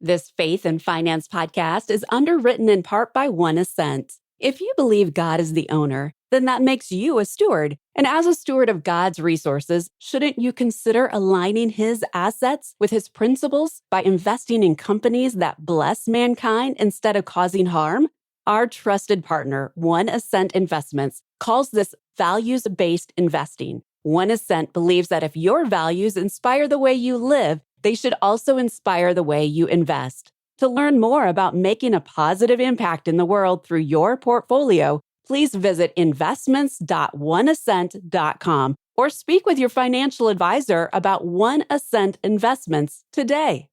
This Faith and Finance podcast is underwritten in part by One Ascent. If you believe God is the owner, then that makes you a steward. And as a steward of God's resources, shouldn't you consider aligning His assets with His principles by investing in companies that bless mankind instead of causing harm? Our trusted partner, One Ascent Investments, calls this values-based investing. One Ascent believes that if your values inspire the way you live, they should also inspire the way you invest. To learn more about making a positive impact in the world through your portfolio, please visit investments.oneascent.com or speak with your financial advisor about One Ascent Investments today.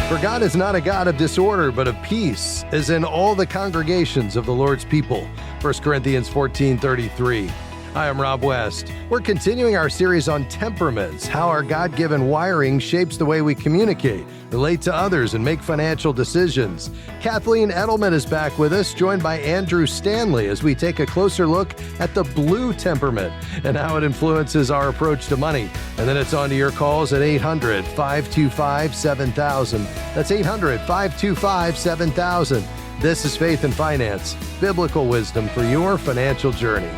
For God is not a God of disorder, but of peace, as in all the congregations of the Lord's people. 1 Corinthians 14:33. Hi, I'm Rob West. We're continuing our series on temperaments, how our God-given wiring shapes the way we communicate, relate to others, and make financial decisions. Kathleen Edelman is back with us, joined by Andrew Stanley, as we take a closer look at the blue temperament and how it influences our approach to money. And then it's on to your calls at 800-525-7000. That's 800-525-7000. This is Faith and Finance, biblical wisdom for your financial journey.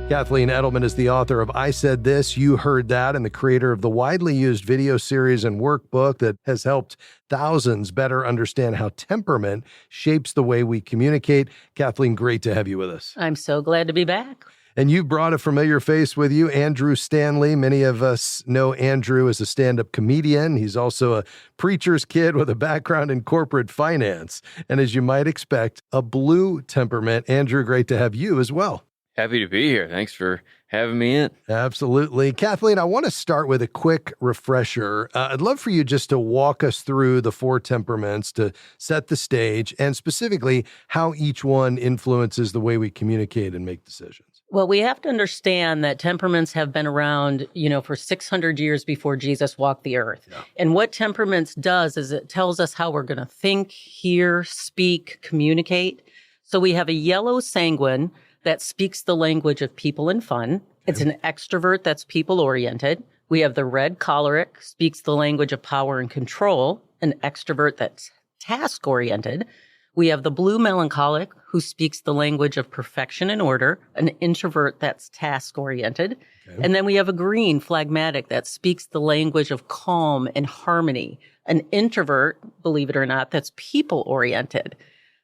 Kathleen Edelman is the author of I Said This, You Heard That, and the creator of the widely used video series and workbook that has helped thousands better understand how temperament shapes the way we communicate. Kathleen, great to have you with us. I'm so glad to be back. And you brought a familiar face with you, Andrew Stanley. Many of us know Andrew as a stand-up comedian. He's also a preacher's kid with a background in corporate finance. And as you might expect, a blue temperament. Andrew, great to have you as well. Happy to be here. Thanks for having me in. Absolutely. Kathleen, I want to start with a quick refresher. I'd love for you just to walk us through the four temperaments to set the stage, and specifically how each one influences the way we communicate and make decisions. Well, we have to understand that temperaments have been around, for 600 years before Jesus walked the earth. Yeah. And what temperaments does is it tells us how we're going to think, hear, speak, communicate. So we have a yellow sanguine that speaks the language of people and fun. It's an extrovert that's people-oriented. We have the red choleric, speaks the language of power and control, an extrovert that's task-oriented. We have the blue melancholic, who speaks the language of perfection and order, an introvert that's task-oriented. Okay. And then we have a green phlegmatic that speaks the language of calm and harmony, an introvert, believe it or not, that's people-oriented.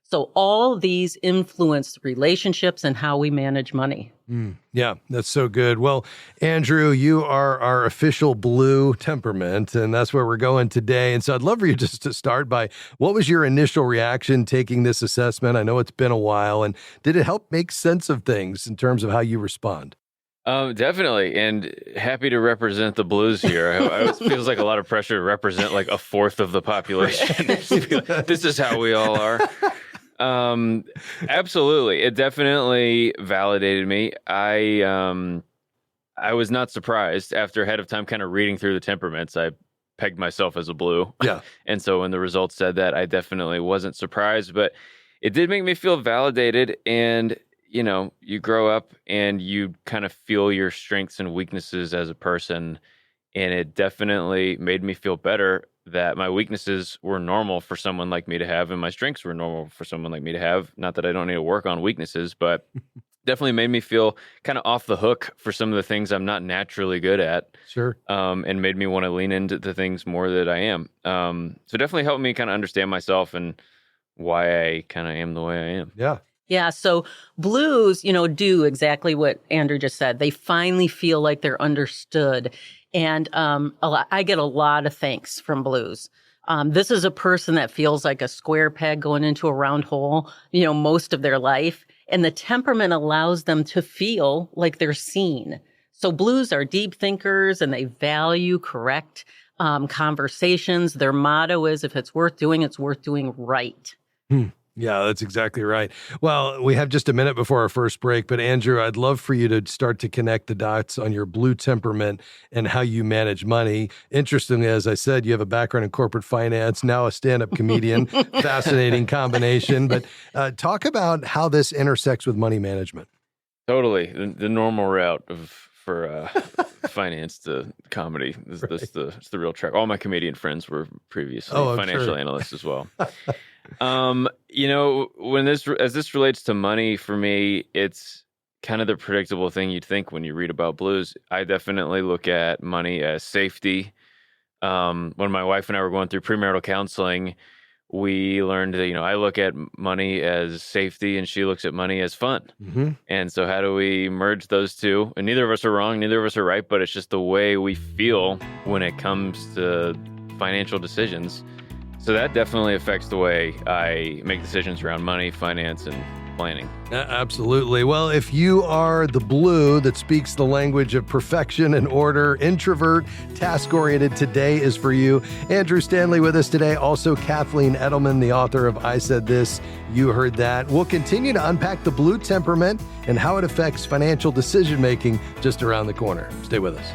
So all these influence relationships and how we manage money. Yeah, that's so good. Well, Andrew, you are our official blue temperament, and that's where we're going today. And so I'd love for you just to start by, what was your initial reaction taking this assessment? I know it's been a while, and did it help make sense of things in terms of how you respond? Definitely, and happy to represent the blues here. It feels like a lot of pressure to represent like a fourth of the population. This is how we all are. Absolutely. It definitely validated me. I was not surprised after ahead of time kind of reading through the temperaments. I pegged myself as a blue. Yeah. And so when the results said that, I definitely wasn't surprised, but it did make me feel validated. And, you grow up and you kind of feel your strengths and weaknesses as a person. And it definitely made me feel better that my weaknesses were normal for someone like me to have, and my strengths were normal for someone like me to have. Not that I don't need to work on weaknesses, but definitely made me feel kind of off the hook for some of the things I'm not naturally good at. Sure. And made me want to lean into the things more that I am. So definitely helped me kind of understand myself and why I kind of am the way I am. Yeah. Yeah. So blues, do exactly what Andrew just said. They finally feel like they're understood. And I get a lot of thanks from blues. This is a person that feels like a square peg going into a round hole, most of their life. And the temperament allows them to feel like they're seen. So blues are deep thinkers, and they value correct conversations. Their motto is, if it's worth doing right. Yeah, that's exactly right. Well, we have just a minute before our first break, but Andrew, I'd love for you to start to connect the dots on your blue temperament and how you manage money. Interestingly, as I said, you have a background in corporate finance, now a stand-up comedian. Fascinating combination. But talk about how this intersects with money management. Totally. The normal route for finance to comedy. This the real track. All my comedian friends were previously financial analysts as well. As this relates to money, for me, it's kind of the predictable thing you'd think when you read about blues. I definitely look at money as safety. When my wife and I were going through premarital counseling, we learned that, I look at money as safety and she looks at money as fun. Mm-hmm. And so how do we merge those two? And neither of us are wrong, neither of us are right, but it's just the way we feel when it comes to financial decisions. So that definitely affects the way I make decisions around money, finance, and planning. Absolutely. Well, if you are the blue that speaks the language of perfection and order, introvert, task-oriented, today is for you. Andrew Stanley with us today. Also, Kathleen Edelman, the author of I Said This, You Heard That. We'll continue to unpack the blue temperament and how it affects financial decision-making just around the corner. Stay with us.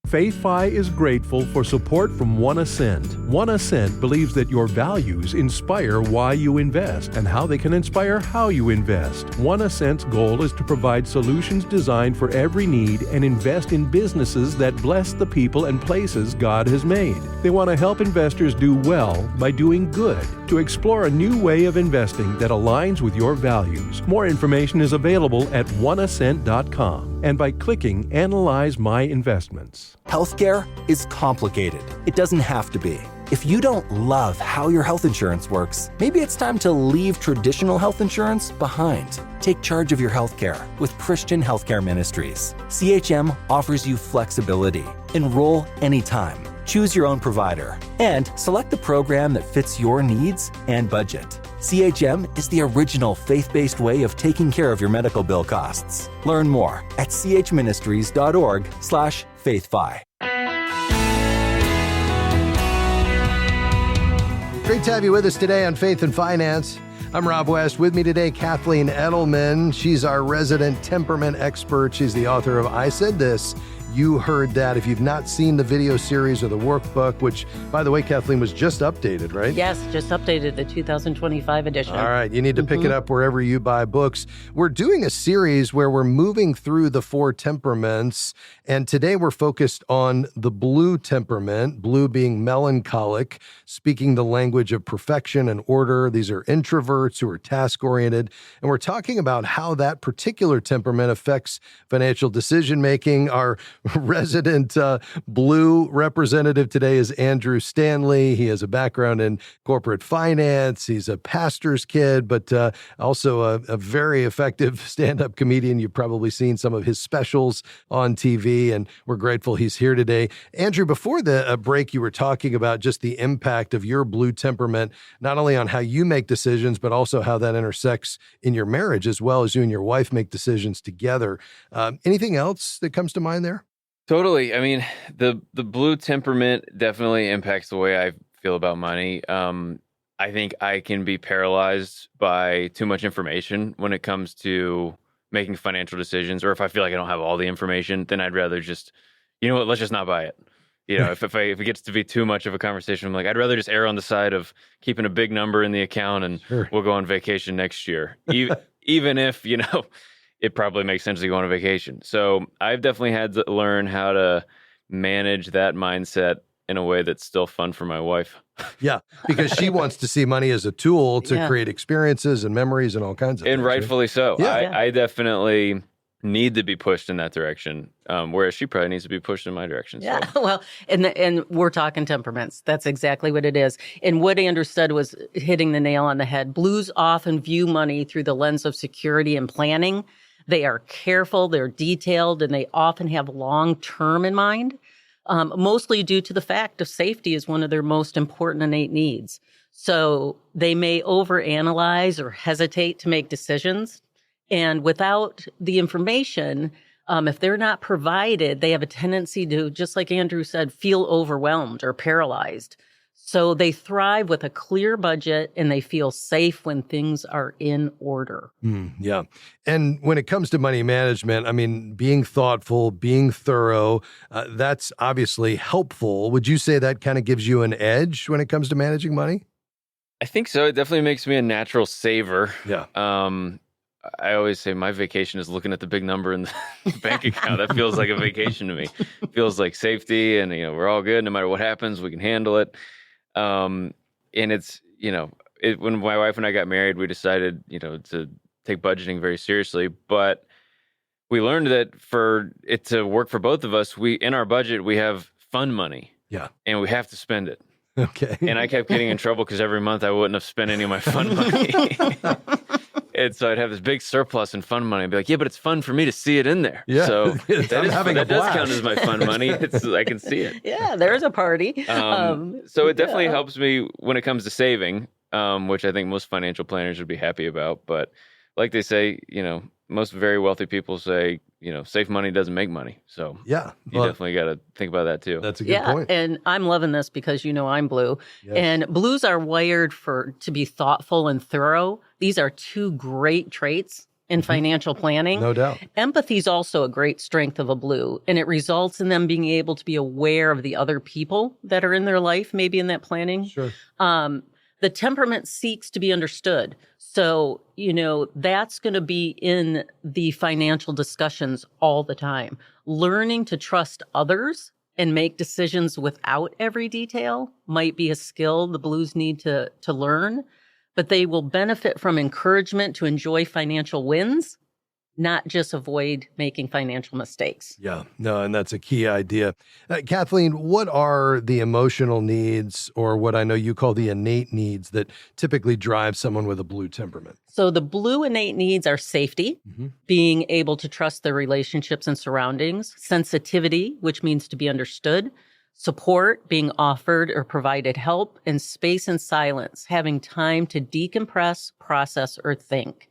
Faith-Fi is grateful for support from One Ascent. One Ascent believes that your values inspire why you invest and how they can inspire how you invest. One Ascent's goal is to provide solutions designed for every need and invest in businesses that bless the people and places God has made. They want to help investors do well by doing good, to explore a new way of investing that aligns with your values. More information is available at oneascent.com and by clicking Analyze My Investments. Healthcare is complicated. It doesn't have to be. If you don't love how your health insurance works, maybe it's time to leave traditional health insurance behind. Take charge of your healthcare with Christian Healthcare Ministries. CHM offers you flexibility. Enroll anytime. Choose your own provider and select the program that fits your needs and budget. CHM is the original faith-based way of taking care of your medical bill costs. Learn more at chministries.org/faithfi. Great to have you with us today on Faith and Finance. I'm Rob West. With me today, Kathleen Edelman. She's our resident temperament expert. She's the author of I Said This, You Heard That. If you've not seen the video series or the workbook, which, by the way, Kathleen, was just updated, right? Yes, just updated, the 2025 edition. All right. You need to pick it up wherever you buy books. We're doing a series where we're moving through the 4 temperaments, and today we're focused on the blue temperament, blue being melancholic, speaking the language of perfection and order. These are introverts who are task-oriented, and we're talking about how that particular temperament affects financial decision-making. Our resident blue representative today is Andrew Stanley. He has a background in corporate finance. He's a pastor's kid, but also a very effective stand-up comedian. You've probably seen some of his specials on TV, and we're grateful he's here today. Andrew, before the break, you were talking about just the impact of your blue temperament, not only on how you make decisions, but also how that intersects in your marriage, as well as you and your wife make decisions together. Anything else that comes to mind there? Totally. I mean, the blue temperament definitely impacts the way I feel about money. I think I can be paralyzed by too much information when it comes to making financial decisions, or if I feel like I don't have all the information, then I'd rather just, let's just not buy it. If it gets to be too much of a conversation, I'm like, I'd rather just err on the side of keeping a big number in the account and we'll go on vacation next year. Even if, it probably makes sense to go on a vacation. So I've definitely had to learn how to manage that mindset in a way that's still fun for my wife. Yeah, because she wants to see money as a tool to create experiences and memories and all kinds of things. And rightfully so. Yeah. I definitely need to be pushed in that direction, whereas she probably needs to be pushed in my direction. So. Yeah, well, and we're talking temperaments. That's exactly what it is. And what Andrew said was hitting the nail on the head. Blues often view money through the lens of security and planning. They are careful, they're detailed, and they often have long-term in mind, mostly due to the fact of safety is one of their most important innate needs. So they may overanalyze or hesitate to make decisions. And without the information, If they're not provided, they have a tendency to, just like Andrew said, feel overwhelmed or paralyzed. So they thrive with a clear budget and they feel safe when things are in order. Yeah. And when it comes to money management, I mean, being thoughtful, being thorough, that's obviously helpful. Would you say that kind of gives you an edge when it comes to managing money? I think so. It definitely makes me a natural saver. Yeah. I always say my vacation is looking at the big number in the bank account. That feels like a vacation to me. It feels like safety, and we're all good. No matter what happens, we can handle it. And it's when my wife and I got married, we decided to take budgeting very seriously. But we learned that for it to work for both of us, in our budget we have fun money. Yeah, and we have to spend it. Okay. And I kept getting in trouble because every month I wouldn't have spent any of my fun money. And so I'd have this big surplus in fun money. I'd be like, yeah, but it's fun for me to see it in there. Yeah. So that does count as my fun money. I can see it. Yeah, there's a party. So it definitely helps me when it comes to saving, which I think most financial planners would be happy about. But like they say, most very wealthy people say, save money doesn't make money. So yeah, you definitely got to think about that too. That's a good point. And I'm loving this because I'm blue. Yes. And blues are wired to be thoughtful and thorough. These are two great traits in financial planning. No doubt. Empathy is also a great strength of a blue, and it results in them being able to be aware of the other people that are in their life, maybe in that planning. Sure. The temperament seeks to be understood. So, that's going to be in the financial discussions all the time. Learning to trust others and make decisions without every detail might be a skill the blues need to learn, but they will benefit from encouragement to enjoy financial wins, not just avoid making financial mistakes. Yeah, no, and that's a key idea. Kathleen, what are the emotional needs, or what I know you call the innate needs, that typically drive someone with a blue temperament? So the blue innate needs are safety, being able to trust their relationships and surroundings, sensitivity, which means to be understood, support, being offered or provided help, and space and silence, having time to decompress, process, or think.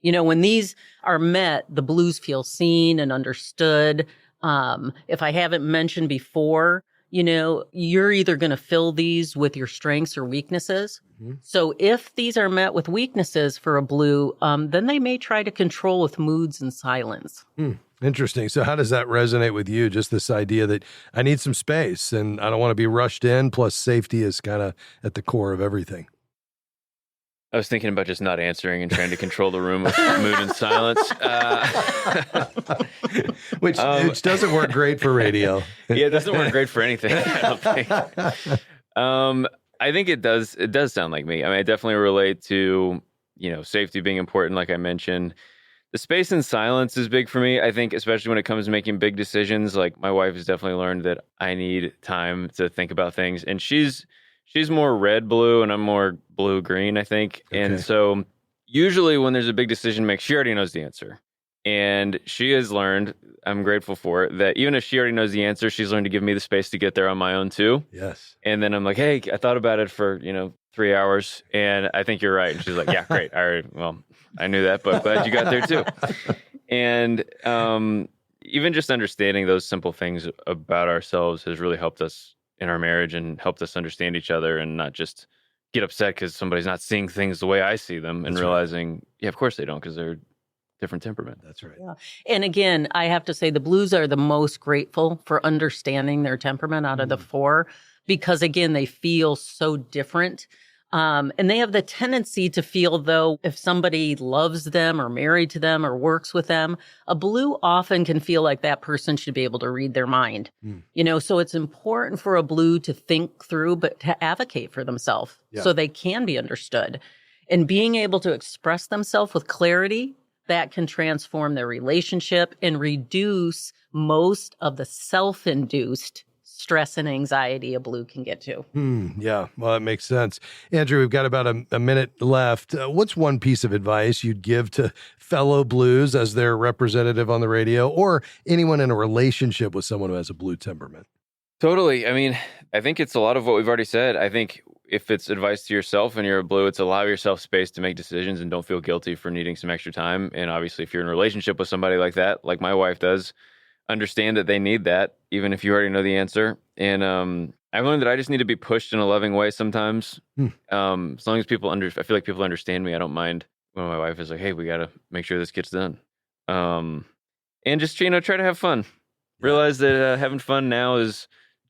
When these are met, the blues feel seen and understood. If I haven't mentioned before, you're either going to fill these with your strengths or weaknesses. So if these are met with weaknesses for a blue, then they may try to control with moods and silence. Interesting. So how does that resonate with you? Just this idea that I need some space and I don't want to be rushed in, plus safety is kind of at the core of everything. I was thinking about just not answering and trying to control the room with mood and silence. Which doesn't work great for radio. Yeah, it doesn't work great for anything, I don't think. I think it does. It does sound like me. I mean, I definitely relate to, safety being important, like I mentioned. The space and silence is big for me. I think, especially when it comes to making big decisions, like my wife has definitely learned that I need time to think about things. And she's more red-blue and I'm more blue-green, I think. Okay. And so usually when there's a big decision to make, she already knows the answer. And she has learned, I'm grateful for it, that even if she already knows the answer, she's learned to give me the space to get there on my own too. Yes. And then I'm like, hey, I thought about it for, 3 hours and I think you're right. And she's like, yeah, great. I knew that, but glad you got there too. And even just understanding those simple things about ourselves has really helped us in our marriage and helped us understand each other and not just get upset because somebody's not seeing things the way I see them and realizing, yeah, of course they don't, because they're different temperament. That's right. Yeah. And again, I have to say the blues are the most grateful for understanding their temperament out of the four, because again, they feel so different. And they have the tendency to feel, though, if somebody loves them or married to them or works with them, a blue often can feel like that person should be able to read their mind. So it's important for a blue to think through, but to advocate for themselves so they can be understood. And being able to express themselves with clarity, that can transform their relationship and reduce most of the self-induced stress and anxiety a blue can get to. Yeah, well, that makes sense. Andrew, we've got about a minute left. What's one piece of advice you'd give to fellow blues as their representative on the radio, or anyone in a relationship with someone who has a blue temperament? Totally. I mean, I think it's a lot of what we've already said. I think if it's advice to yourself and you're a blue, it's allow yourself space to make decisions and don't feel guilty for needing some extra time. And obviously, if you're in a relationship with somebody like that, like my wife does, understand that they need that, even if you already know the answer. And I've learned that I just need to be pushed in a loving way sometimes. As long as I feel like people understand me, I don't mind when my wife is like, hey, we got to make sure this gets done. And just, try to have fun. Realize that having fun now is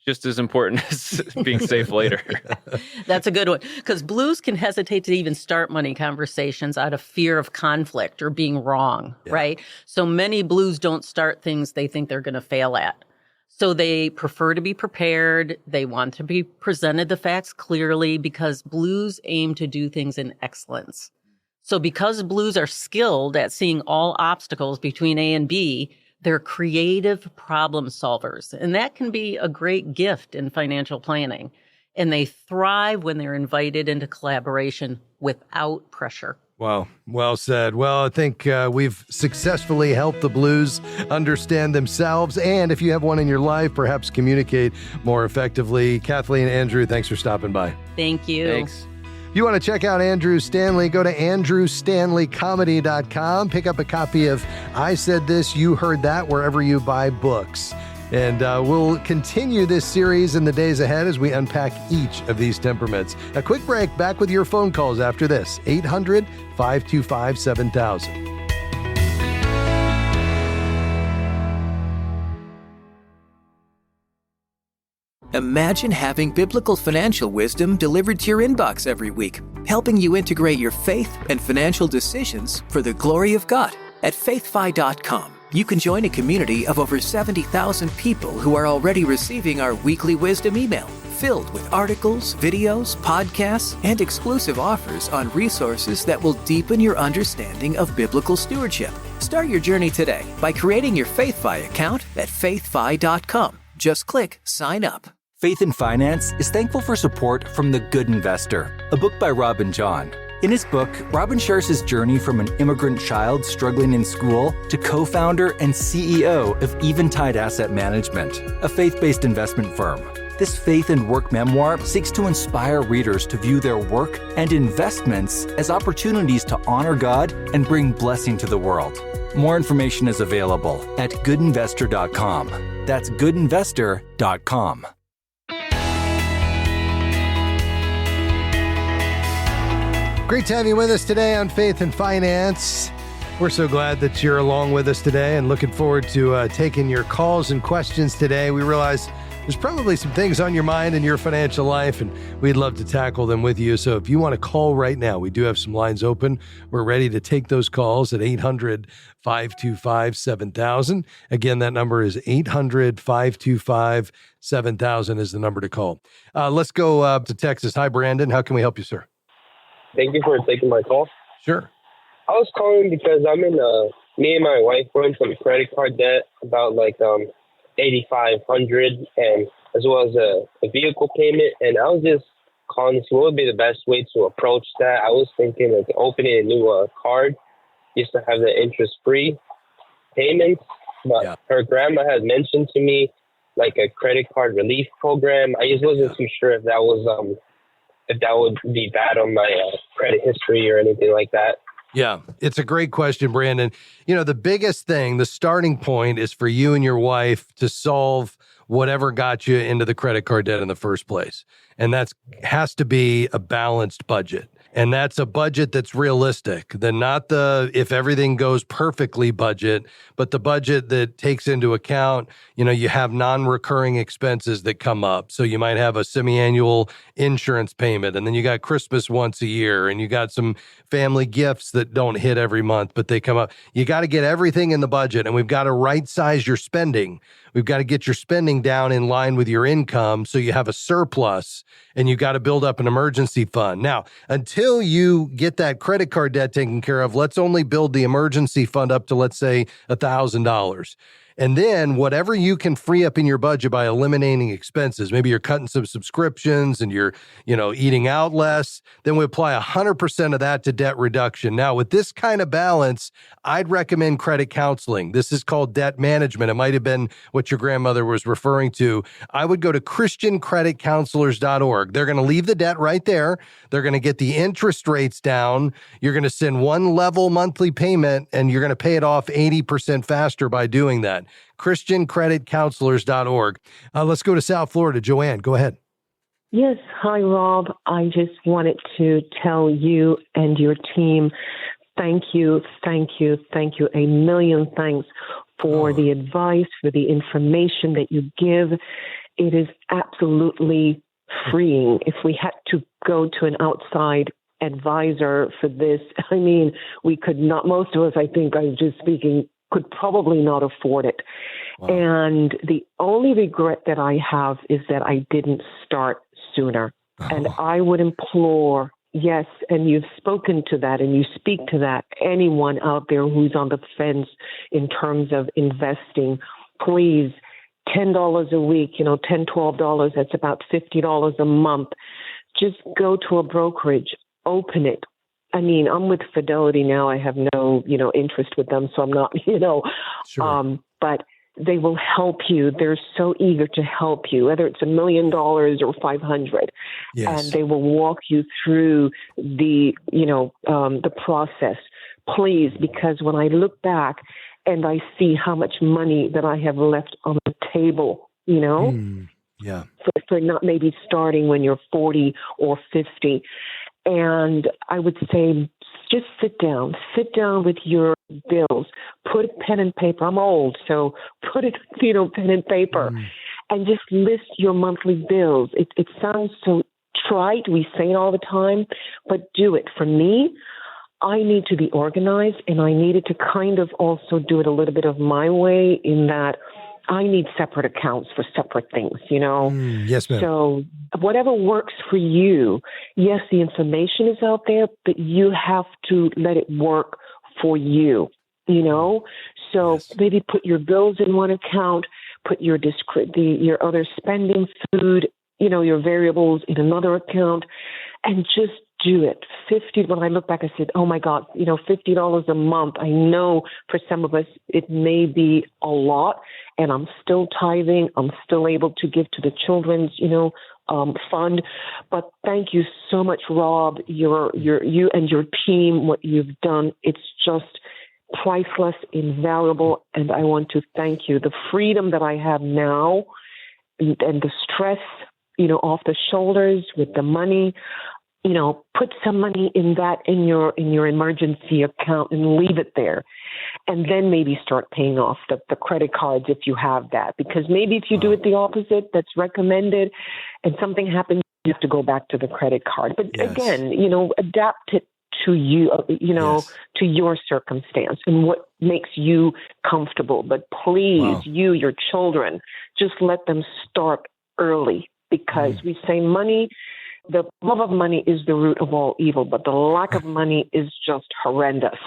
just as important as being safe later. That's a good one. Because blues can hesitate to even start money conversations out of fear of conflict or being wrong, right? So many blues don't start things they think they're going to fail at. So they prefer to be prepared. They want to be presented the facts clearly because blues aim to do things in excellence. So because blues are skilled at seeing all obstacles between A and B, they're creative problem solvers, and that can be a great gift in financial planning. And they thrive when they're invited into collaboration without pressure. Wow. Well said. Well, I think we've successfully helped the blues understand themselves. And if you have one in your life, perhaps communicate more effectively. Kathleen, Andrew, thanks for stopping by. Thank you. Thanks. If you want to check out Andrew Stanley, go to andrewstanleycomedy.com. Pick up a copy of I Said This, You Heard That, wherever you buy books. And we'll continue this series in the days ahead as we unpack each of these temperaments. A quick break, back with your phone calls after this. 800-525-7000. Imagine having biblical financial wisdom delivered to your inbox every week, helping you integrate your faith and financial decisions for the glory of God. At faithfi.com, you can join a community of over 70,000 people who are already receiving our weekly wisdom email, filled with articles, videos, podcasts, and exclusive offers on resources that will deepen your understanding of biblical stewardship. Start your journey today by creating your FaithFi account at faithfi.com. Just click sign up. Faith in Finance is thankful for support from The Good Investor, a book by Robin John. In his book, Robin shares his journey from an immigrant child struggling in school to co-founder and CEO of Eventide Asset Management, a faith-based investment firm. This faith and work memoir seeks to inspire readers to view their work and investments as opportunities to honor God and bring blessing to the world. More information is available at goodinvestor.com. That's goodinvestor.com. Great to have you with us today on Faith and Finance. We're so glad that you're along with us today and looking forward to taking your calls and questions today. We realize there's probably some things on your mind in your financial life, and we'd love to tackle them with you. So if you want to call right now, we do have some lines open. We're ready to take those calls at 800-525-7000. Again, that number is 800-525-7000 is the number to call. Let's go to Texas. Hi, Brandon. How can we help you, sir? Thank you for taking my call. Sure. I was calling because I'm in me and my wife were in some credit card debt, about like $8,500, and as well as a vehicle payment. And I was just calling to see what would be the best way to approach that. I was thinking of opening a new card just to have the interest-free payments. But her grandma had mentioned to me like a credit card relief program. I just wasn't too sure if that was if that would be bad on my credit history or anything like that. Yeah, it's a great question, Brandon. You know, the biggest thing, the starting point is for you and your wife to solve whatever got you into the credit card debt in the first place. And that has to be a balanced budget. And that's a budget that's realistic. Then not the if everything goes perfectly budget, but the budget that takes into account, you know, you have non-recurring expenses that come up. So you might have a semi-annual insurance payment, and then you got Christmas once a year, and you got some family gifts that don't hit every month, but they come up. You got to get everything in the budget, and we've got to right-size your spending. We've got to get your spending down in line with your income so you have a surplus, and you got to build up an emergency fund. Now, until you get that credit card debt taken care of, let's only build the emergency fund up to, let's say, $1,000. And then whatever you can free up in your budget by eliminating expenses, maybe you're cutting some subscriptions and you're, eating out less, then we apply 100% of that to debt reduction. Now, with this kind of balance, I'd recommend credit counseling. This is called debt management. It might have been what your grandmother was referring to. I would go to ChristianCreditCounselors.org. They're going to leave the debt right there. They're going to get the interest rates down. You're going to send one level monthly payment, and you're going to pay it off 80% faster by doing that. ChristianCreditCounselors.org. Let's go to South Florida. Joanne, go ahead. Yes. Hi, Rob. I just wanted to tell you and your team, thank you. A million thanks for the advice, for the information that you give. It is absolutely freeing. If we had to go to an outside advisor for this, I mean, we could not, most of us, I think I'm just speaking, could probably not afford it. Wow. And the only regret that I have is that I didn't start sooner. And I would implore, yes, and you've spoken to that and you speak to that, anyone out there who's on the fence in terms of investing, please, $10 a week, $10, $12, that's about $50 a month. Just go to a brokerage, open it. I mean, I'm with Fidelity now. I have no, interest with them, so I'm not, Sure. But they will help you. They're so eager to help you, whether it's $1 million or 500. Yes. And they will walk you through the process. Please, because when I look back and I see how much money that I have left on the table, Yeah. for not maybe starting when you're 40 or 50. And I would say, just sit down with your bills, put pen and paper. I'm old, so put it, pen and paper, and just list your monthly bills. It sounds so trite. We say it all the time, but do it. For me, I need to be organized, and I needed to kind of also do it a little bit of my way in that I need separate accounts for separate things, Yes, ma'am. So whatever works for you, yes, the information is out there, but you have to let it work for you, So Yes. maybe put your bills in one account, put your other spending, food, your variables in another account, and just do it. When I look back, I said, oh my God, $50 a month. I know for some of us, it may be a lot, and I'm still tithing. I'm still able to give to the children's, fund. But thank you so much, Rob, you and your team, what you've done. It's just priceless, invaluable. And I want to thank you. The freedom that I have now and the stress, off the shoulders with the money, put some money in your emergency account and leave it there. And then maybe start paying off the credit cards if you have that. Because maybe if you do it the opposite, that's recommended, and something happens, you have to go back to the credit card. But Yes. again, adapt it to you, Yes. to your circumstance and what makes you comfortable. But please, your children, just let them start early, because we say money, the love of money is the root of all evil, but the lack of money is just horrendous.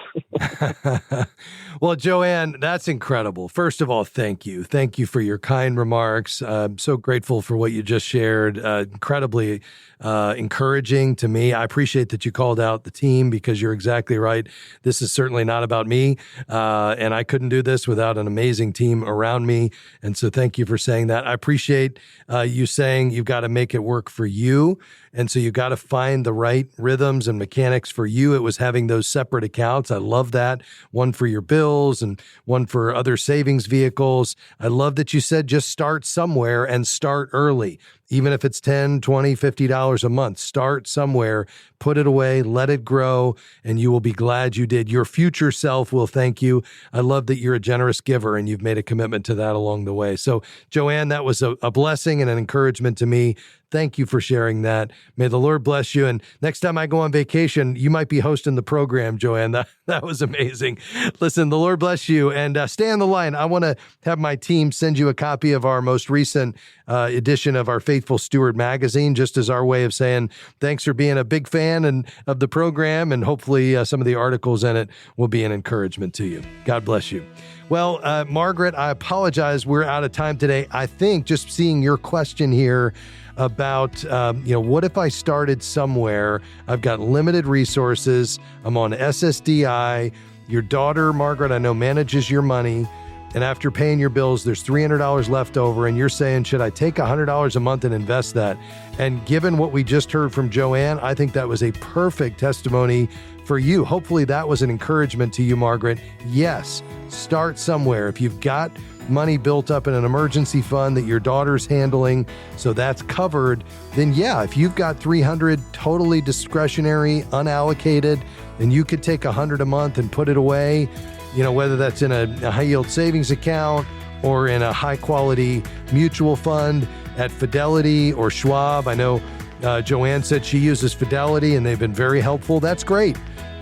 Well, Joanne, that's incredible. First of all, thank you. Thank you for your kind remarks. I'm so grateful for what you just shared. Incredibly encouraging to me. I appreciate that you called out the team, because you're exactly right. This is certainly not about me, and I couldn't do this without an amazing team around me. And so thank you for saying that. I appreciate you saying you've got to make it work for you. And so you got to find the right rhythms and mechanics for you. It was having those separate accounts. I love that. One for your bills and one for other savings vehicles. I love that you said just start somewhere and start early. Even if it's $10, $20, $50 a month, start somewhere, put it away, let it grow, and you will be glad you did. Your future self will thank you. I love that you're a generous giver and you've made a commitment to that along the way. So, Joanne, that was a blessing and an encouragement to me. Thank you for sharing that. May the Lord bless you. And next time I go on vacation, you might be hosting the program, Joanne. That was amazing. Listen, the Lord bless you. And stay on the line. I want to have my team send you a copy of our most recent edition of our Faithful Steward magazine, just as our way of saying thanks for being a big fan of the program. And hopefully some of the articles in it will be an encouragement to you. God bless you. Well, Margaret, I apologize. We're out of time today. I think just seeing your question here about, what if I started somewhere? I've got limited resources. I'm on SSDI. Your daughter, Margaret, I know manages your money. And after paying your bills, there's $300 left over. And you're saying, should I take $100 a month and invest that? And given what we just heard from Joanne, I think that was a perfect testimony for you. Hopefully that was an encouragement to you, Margaret. Yes, start somewhere. If you've got money built up in an emergency fund that your daughter's handling, so that's covered, then yeah, if you've got $300 totally discretionary, unallocated, then you could take $100 a month and put it away, whether that's in a high yield savings account or in a high quality mutual fund at Fidelity or Schwab. I know Joanne said she uses Fidelity and they've been very helpful. That's great.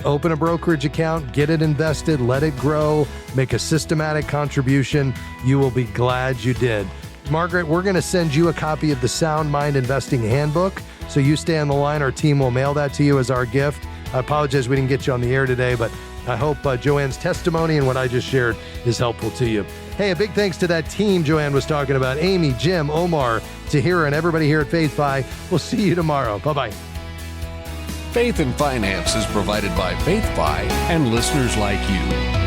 Open a brokerage account, get it invested, let it grow, make a systematic contribution. You will be glad you did. Margaret, we're going to send you a copy of the Sound Mind Investing Handbook. So you stay on the line. Our team will mail that to you as our gift. I apologize we didn't get you on the air today, but I hope Joanne's testimony and what I just shared is helpful to you. Hey, a big thanks to that team Joanne was talking about, Amy, Jim, Omar, Tahira, and everybody here at FaithFi. We'll see you tomorrow. Bye-bye. Faith and Finance is provided by FaithFi and listeners like you.